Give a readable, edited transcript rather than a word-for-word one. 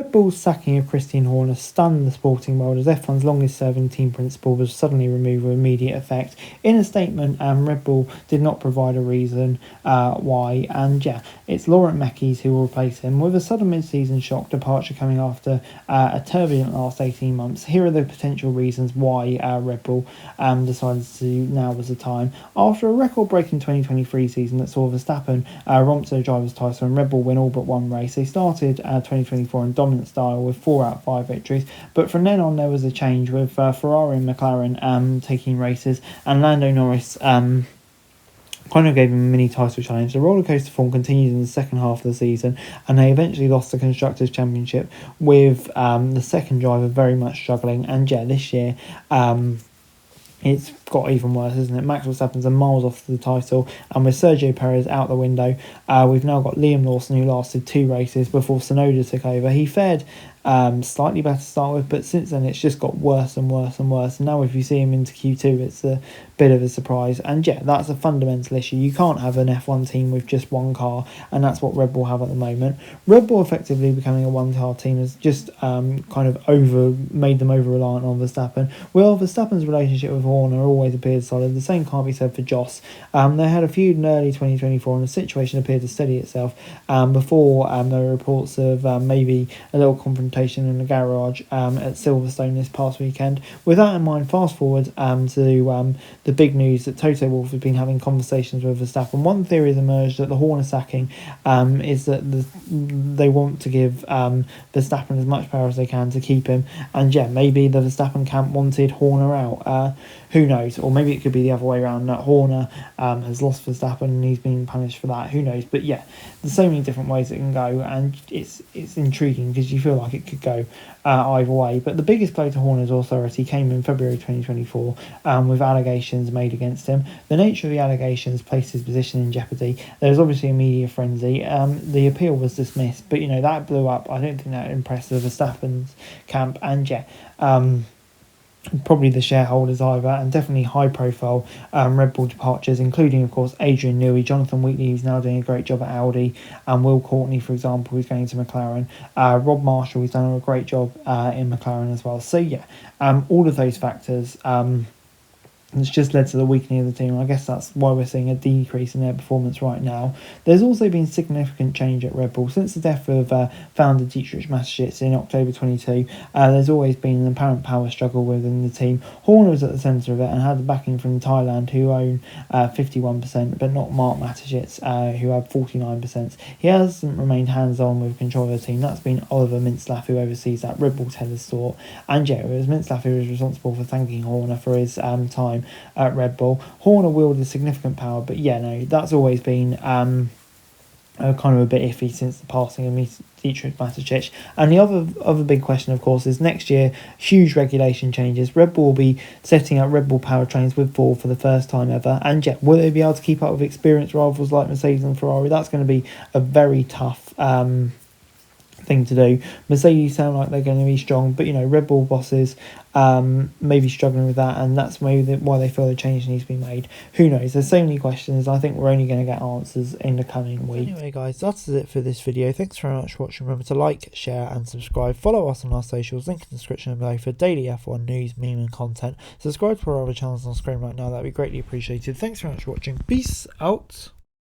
Red Bull's sacking of Christian Horner stunned the sporting world as F1's longest-serving team principal was suddenly removed with immediate effect. In a statement, Red Bull did not provide a reason why, and yeah, it's Laurent Mekies who will replace him with a sudden mid-season shock departure coming after a turbulent last 18 months. Here are the potential reasons why Red Bull decided to now was the time. After a record-breaking 2023 season that saw Verstappen romp the driver's title and Red Bull win all but one race, they started 2024 in dominant style with 4 out of 5 victories, but from then on there was a change with Ferrari and McLaren taking races, and Lando Norris kind of gave him a mini title challenge. The rollercoaster form continued in the second half of the season, and they eventually lost the Constructors' Championship with the second driver very much struggling. And yeah, this year it's got even worse, isn't it? Max Verstappen's a miles off the title, and with Sergio Perez out the window, we've now got Liam Lawson, who lasted 2 races before Tsunoda took over. He fared slightly better to start with, but since then it's just got worse and worse and worse. And now if you see him into Q2, it's a bit of a surprise. And yeah, that's a fundamental issue. You can't have an F1 team with just one car, and that's what Red Bull have at the moment. Red Bull effectively becoming a one-car team has just kind of made them over-reliant on Verstappen. Well, Verstappen's relationship with Horner always appeared solid. The same can't be said for Joss. They had a feud in early 2024, and the situation appeared to steady itself before there were reports of maybe a little confrontation in the garage at Silverstone this past weekend. With that in mind, fast forward to the big news that Toto Wolff has been having conversations with Verstappen. One theory has emerged that the Horner sacking is that they want to give Verstappen as much power as they can to keep him, and yeah, maybe the Verstappen camp wanted Horner out. Who knows? Or maybe it could be the other way around, that Horner has lost Verstappen and he's being punished for that. Who knows? But yeah, there's so many different ways it can go, and it's intriguing because you feel like it could go either way. But the biggest blow to Horner's authority came in February 2024 with allegations made against him. The nature of the allegations placed his position in jeopardy. There was obviously a media frenzy. The appeal was dismissed, but that blew up. I don't think that impressed the Verstappen's camp, and yeah, probably the shareholders either, and definitely high profile Red Bull departures, including of course Adrian Newey, Jonathan Wheatley, who's now doing a great job at Audi, and Will Courtney, for example, who's going to McLaren. Rob Marshall, who's done a great job in McLaren as well. So yeah, all of those factors it's just led to the weakening of the team, and I guess that's why we're seeing a decrease in their performance right now. There's also been significant change at Red Bull since the death of founder Dietrich Mateschitz in October 22. There's always been an apparent power struggle within the team. Horner was at the centre of it and had the backing from Thailand, who own 51%, but not Mark Mateschitz, who had 49%. He hasn't remained hands-on with control of the team. That's been Oliver Mintzlaff, who oversees that, Red Bull's head of sport. And yeah, it was Mintzlaff who was responsible for thanking Horner for his time at Red Bull. Horner wielded significant power, but yeah, no, that's always been kind of a bit iffy since the passing of Dietrich Mateschitz. And the other big question, of course, is next year, huge regulation changes. Red Bull will be setting up Red Bull powertrains with Ford for the first time ever, and yeah, will they be able to keep up with experienced rivals like Mercedes and Ferrari? That's going to be a very tough thing to do. Mercedes sound like they're going to be strong, but Red Bull bosses may be struggling with that, and that's maybe why they feel the change needs to be made. Who knows? There's so many questions. I think we're only going to get answers in the coming week. Anyway guys, that's it for this video. Thanks very much for watching. Remember to like, share and subscribe. Follow us on our socials, link in the description below for daily F1 news, meme and content. Subscribe to our other channels on screen right now, that'd be greatly appreciated. Thanks very much for watching. Peace out.